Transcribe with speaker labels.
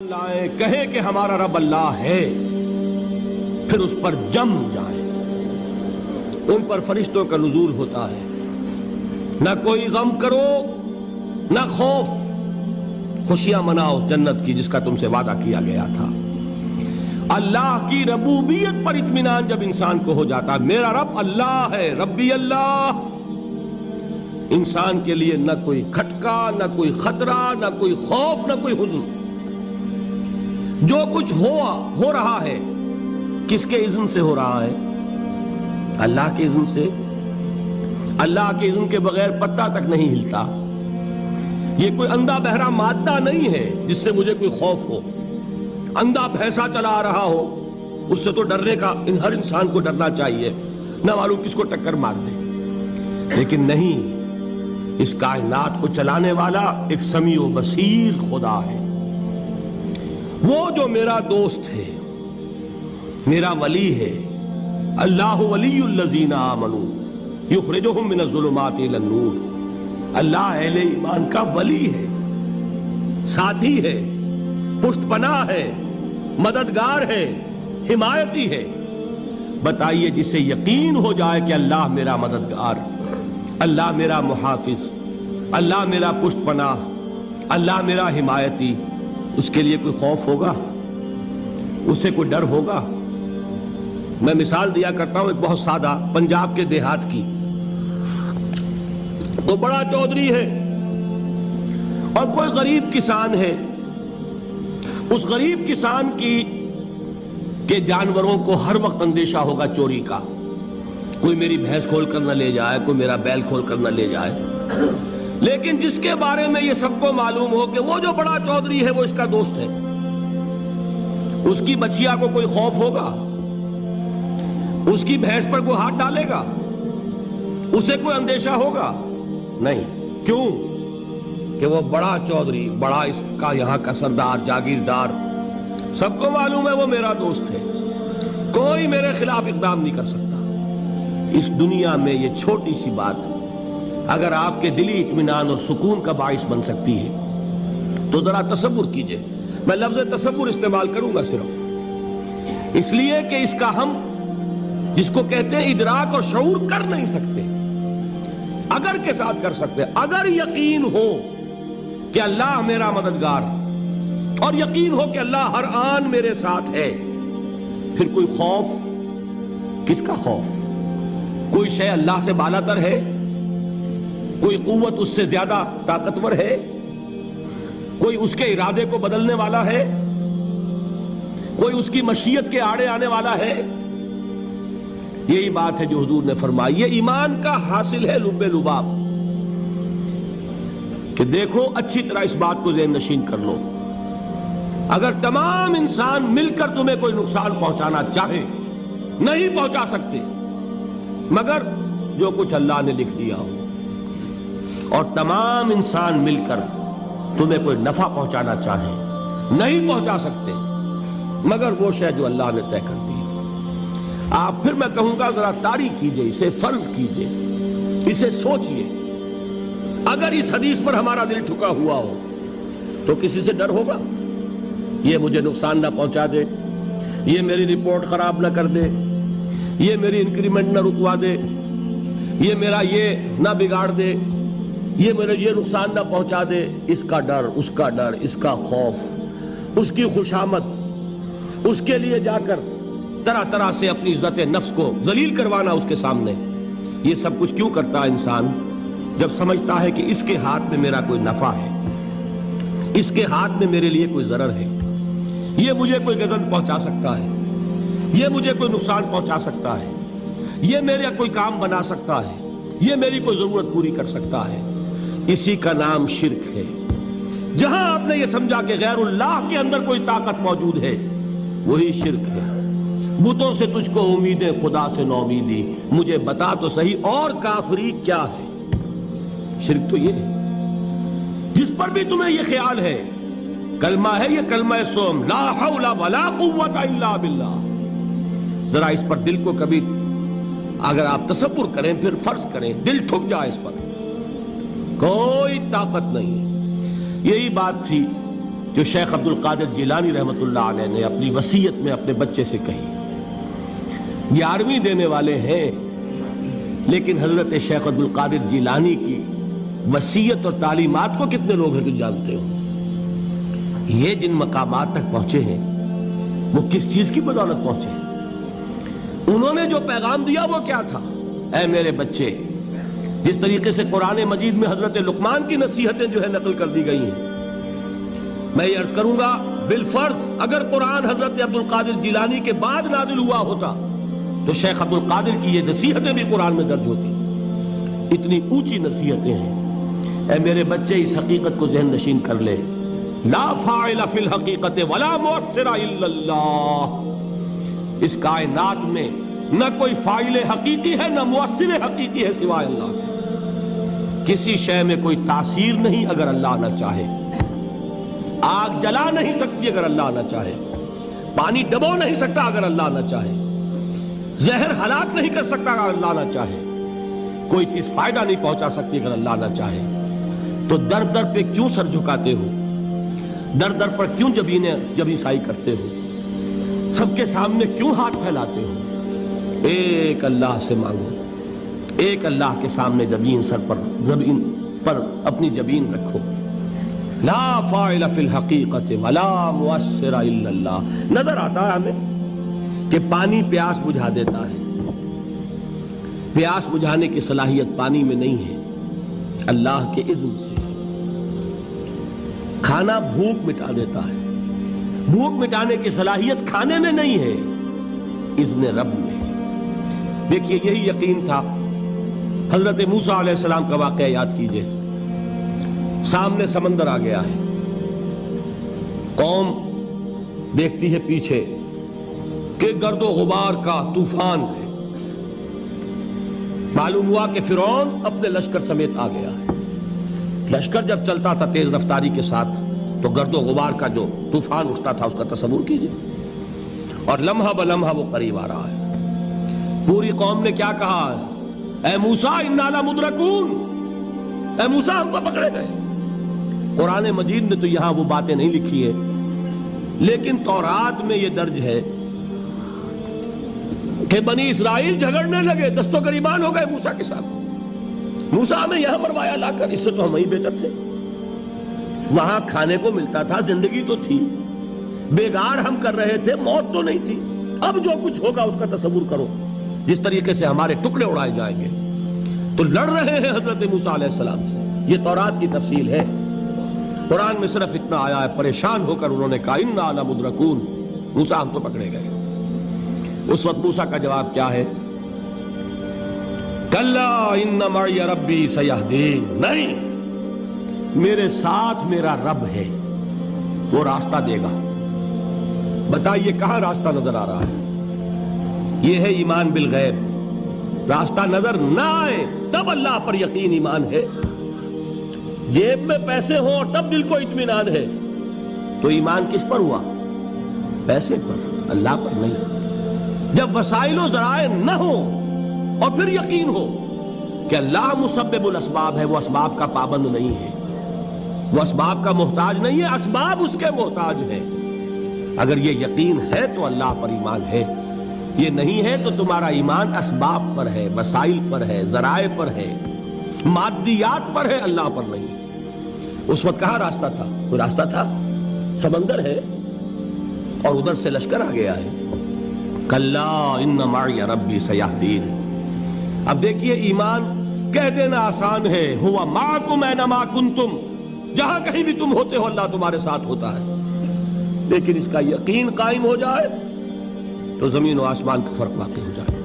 Speaker 1: لائیں کہیں کہ ہمارا رب اللہ ہے، پھر اس پر جم جائیں۔ ان پر فرشتوں کا نزول ہوتا ہے، نہ کوئی غم کرو نہ خوف، خوشیاں مناؤ جنت کی جس کا تم سے وعدہ کیا گیا تھا۔ اللہ کی ربوبیت پر اطمینان جب انسان کو ہو جاتا ہے، میرا رب اللہ ہے، ربی اللہ، انسان کے لیے نہ کوئی کھٹکا، نہ کوئی خطرہ، نہ کوئی خوف، نہ کوئی حزن۔ جو کچھ ہو رہا ہے کس کے اذن سے ہو رہا ہے؟ اللہ کے اذن سے۔ اللہ کے اذن کے بغیر پتہ تک نہیں ہلتا۔ یہ کوئی اندھا بہرا مادہ نہیں ہے جس سے مجھے کوئی خوف ہو۔ اندھا بھینسا چلا آ رہا ہو اس سے تو ڈرنے کا ہر انسان کو ڈرنا چاہیے، نہ معلوم کس کو ٹکر مار دے۔ لیکن نہیں، اس کائنات کو چلانے والا ایک سمیع و بصیر خدا ہے، وہ جو میرا دوست ہے، میرا ولی ہے۔ اللہ ولی الذین آمنوا یخرجہم من الظلمات الی النور۔ اللہ اہل ایمان کا ولی ہے، ساتھی ہے، پشت پناہ ہے، مددگار ہے، حمایتی ہے۔ بتائیے جسے یقین ہو جائے کہ اللہ میرا مددگار، اللہ میرا محافظ، اللہ میرا پشت پناہ، اللہ میرا حمایتی، اس کے لیے کوئی خوف ہوگا؟ اس سے کوئی ڈر ہوگا؟ میں مثال دیا کرتا ہوں ایک بہت سادہ، پنجاب کے دیہات کی۔ وہ بڑا چودھری ہے اور کوئی غریب کسان ہے۔ اس غریب کسان کے جانوروں کو ہر وقت اندیشہ ہوگا چوری کا، کوئی میری بھینس کھول کر نہ لے جائے، کوئی میرا بیل کھول کر نہ لے جائے۔ لیکن جس کے بارے میں یہ سب کو معلوم ہو کہ وہ جو بڑا چودھری ہے وہ اس کا دوست ہے، اس کی بچیا کو کوئی خوف ہوگا؟ اس کی بھینس پر کوئی ہاتھ ڈالے گا؟ اسے کوئی اندیشہ ہوگا؟ نہیں۔ کیوں؟ کہ وہ بڑا چودھری، بڑا اس کا یہاں کا سردار، جاگیردار، سب کو معلوم ہے وہ میرا دوست ہے، کوئی میرے خلاف اقدام نہیں کر سکتا۔ اس دنیا میں یہ چھوٹی سی بات اگر آپ کے دلی اطمینان اور سکون کا باعث بن سکتی ہے تو ذرا تصور کیجئے۔ میں لفظ تصور استعمال کروں گا صرف اس لیے کہ اس کا ہم جس کو کہتے ہیں ادراک اور شعور کر نہیں سکتے، اگر کے ساتھ کر سکتے۔ اگر یقین ہو کہ اللہ میرا مددگار اور یقین ہو کہ اللہ ہر آن میرے ساتھ ہے، پھر کوئی خوف؟ کس کا خوف؟ کوئی شے اللہ سے بالا تر ہے؟ کوئی قوت اس سے زیادہ طاقتور ہے؟ کوئی اس کے ارادے کو بدلنے والا ہے؟ کوئی اس کی مشیت کے آڑے آنے والا ہے؟ یہی بات ہے جو حضور نے فرمائی۔ یہ ایمان کا حاصل ہے لب لباب، کہ دیکھو اچھی طرح اس بات کو ذہن نشین کر لو، اگر تمام انسان مل کر تمہیں کوئی نقصان پہنچانا چاہے نہیں پہنچا سکتے، مگر جو کچھ اللہ نے لکھ دیا ہو، اور تمام انسان مل کر تمہیں کوئی نفع پہنچانا چاہیں نہیں پہنچا سکتے، مگر وہ شے جو اللہ نے طے کر دی۔ آپ پھر میں کہوں گا ذرا طاری کیجئے، اسے فرض کیجئے، اسے سوچئے۔ اگر اس حدیث پر ہمارا دل ٹھکا ہوا ہو تو کسی سے ڈر ہوگا؟ یہ مجھے نقصان نہ پہنچا دے، یہ میری رپورٹ خراب نہ کر دے، یہ میری انکریمنٹ نہ رکوا دے، یہ میرا یہ نہ بگاڑ دے، یہ میرے یہ نقصان نہ پہنچا دے۔ اس کا ڈر، اس کا ڈر، اس کا خوف، اس کی خوشامد، اس کے لیے جا کر طرح طرح سے اپنی عزت نفس کو ذلیل کروانا اس کے سامنے، یہ سب کچھ کیوں کرتا ہے انسان؟ جب سمجھتا ہے کہ اس کے ہاتھ میں میرا کوئی نفع ہے، اس کے ہاتھ میں میرے لیے کوئی ضرر ہے، یہ مجھے کوئی غضب پہنچا سکتا ہے، یہ مجھے کوئی نقصان پہنچا سکتا ہے، یہ میرا کوئی کام بنا سکتا ہے، یہ میری کوئی ضرورت پوری کر سکتا ہے، اسی کا نام شرک ہے۔ جہاں آپ نے یہ سمجھا کہ غیر اللہ کے اندر کوئی طاقت موجود ہے، وہی شرک ہے۔ بتوں سے تجھ کو امیدیں، خدا سے نومیدی، مجھے بتا تو صحیح اور کافری کیا ہے؟ شرک تو یہ ہے۔ جس پر بھی تمہیں یہ خیال ہے، کلمہ ہے یہ کلمہ سوم، لا حول ولا قوت الا باللہ، ذرا اس پر دل کو کبھی اگر آپ تصور کریں، پھر فرض کریں، دل ٹھک جائے اس پر، کوئی طاقت نہیں۔ یہی بات تھی جو شیخ عبد القادر جیلانی رحمۃ اللہ علیہ نے اپنی وصیت میں اپنے بچے سے کہی. 11ویں دینے والے ہیں، لیکن حضرت شیخ عبد القادر جیلانی کی وصیت اور تعلیمات کو کتنے لوگ ہیں تم جانتے ہو؟ یہ جن مقامات تک پہنچے ہیں وہ کس چیز کی بدولت پہنچے ہیں؟ انہوں نے جو پیغام دیا وہ کیا تھا؟ اے میرے بچے، جس طریقے سے قرآن مجید میں حضرت لقمان کی نصیحتیں جو ہے نقل کر دی گئی ہیں، میں یہ عرض کروں گا بالفرض اگر قرآن حضرت عبد القادر جیلانی کے بعد نازل ہوا ہوتا تو شیخ عبد القادر کی یہ نصیحتیں بھی قرآن میں درج ہوتی. اتنی اونچی نصیحتیں ہیں. اے میرے بچے، اس حقیقت کو ذہن نشین کر لے، لا فاعل فی الحقیقت ولا مؤثر الا اللہ. اس کائنات میں نہ کوئی فاعل حقیقی ہے نہ مؤثر حقیقی ہے سوائے اللہ. کسی شے میں کوئی تاثیر نہیں اگر اللہ نہ چاہے. آگ جلا نہیں سکتی اگر اللہ نہ چاہے. پانی ڈبو نہیں سکتا اگر اللہ نہ چاہے. زہر ہلاک نہیں کر سکتا اگر اللہ نہ چاہے. کوئی چیز فائدہ نہیں پہنچا سکتی اگر اللہ نہ چاہے. تو در در پہ کیوں سر جھکاتے ہو؟ در در پر کیوں جبیں سائی کرتے ہو؟ سب کے سامنے کیوں ہاتھ پھیلاتے ہو؟ ایک اللہ سے مانگو. ایک اللہ کے سامنے زمین پر اپنی جبین رکھو. لا فاعل فی الحقیقت ولا مؤثر الا اللہ. نظر آتا ہے ہمیں کہ پانی پیاس بجھا دیتا ہے. پیاس بجھانے کی صلاحیت پانی میں نہیں ہے، اللہ کے اذن سے. کھانا بھوک مٹا دیتا ہے. بھوک مٹانے کی صلاحیت کھانے میں نہیں ہے، اذن رب میں. دیکھیے یہی یقین تھا. حضرت موسیٰ علیہ السلام کا واقعہ یاد کیجئے. سامنے سمندر آ گیا ہے. قوم دیکھتی ہے پیچھے کہ گرد و غبار کا طوفان ہے. معلوم ہوا کہ فرعون اپنے لشکر سمیت آ گیا ہے. لشکر جب چلتا تھا تیز رفتاری کے ساتھ تو گرد و غبار کا جو طوفان اٹھتا تھا اس کا تصور کیجئے. اور لمحہ بلمحہ وہ قریب آ رہا ہے. پوری قوم نے کیا کہا؟ اے موسیٰ انا لمدرکون. اے موسیٰ ہم کو پکڑے گئے. قرآن مجید نے تو یہاں وہ باتیں نہیں لکھی ہے، لیکن تورات میں یہ درج ہے کہ بنی اسرائیل جھگڑنے لگے، دست و گریبان ہو گئے موسیٰ کے ساتھ. موسیٰ ہمیں یہاں مروایا لا کر، اس سے تو ہم ہی بہتر تھے. وہاں کھانے کو ملتا تھا، زندگی تو تھی. بیگار ہم کر رہے تھے، موت تو نہیں تھی. اب جو کچھ ہوگا اس کا تصور کرو، جس طریقے سے ہمارے ٹکڑے اڑائے جائیں گے. تو لڑ رہے ہیں حضرت موسیٰ علیہ السلام سے. یہ تورات کی تفصیل ہے. قرآن میں صرف اتنا آیا ہے، پریشان ہو کر انہوں نے کہا انا لمدرکون. موسیٰ ہم تو پکڑے گئے. اس وقت موسیٰ کا جواب کیا ہے؟ کلا ان معی ربی سیہدین. نہیں، میرے ساتھ میرا رب ہے، وہ راستہ دے گا. بتائیے کہاں راستہ نظر آ رہا ہے؟ یہ ہے ایمان بالغیب. راستہ نظر نہ آئے تب اللہ پر یقین ایمان ہے. جیب میں پیسے ہوں اور تب دل کو اطمینان ہے تو ایمان کس پر ہوا؟ پیسے پر، اللہ پر نہیں. جب وسائل و ذرائع نہ ہوں اور پھر یقین ہو کہ اللہ مسبب الاسباب ہے، وہ اسباب کا پابند نہیں ہے، وہ اسباب کا محتاج نہیں ہے، اسباب اس کے محتاج ہے. اگر یہ یقین ہے تو اللہ پر ایمان ہے. یہ نہیں ہے تو تمہارا ایمان اسباب پر ہے، وسائل پر ہے، ذرائع پر ہے، مادیات پر ہے، اللہ پر نہیں. اس وقت کہاں راستہ تھا؟ کوئی راستہ تھا؟ سمندر ہے اور ادھر سے لشکر آ گیا ہے. کلا ان معی ربی سیہدین. اب دیکھیے ایمان کہہ دینا آسان ہے، ہوا معکم اینما کنتم. جہاں کہیں بھی تم ہوتے ہو اللہ تمہارے ساتھ ہوتا ہے. لیکن اس کا یقین قائم ہو جائے تو زمین و آسمان کا فرق واقع ہو جائے.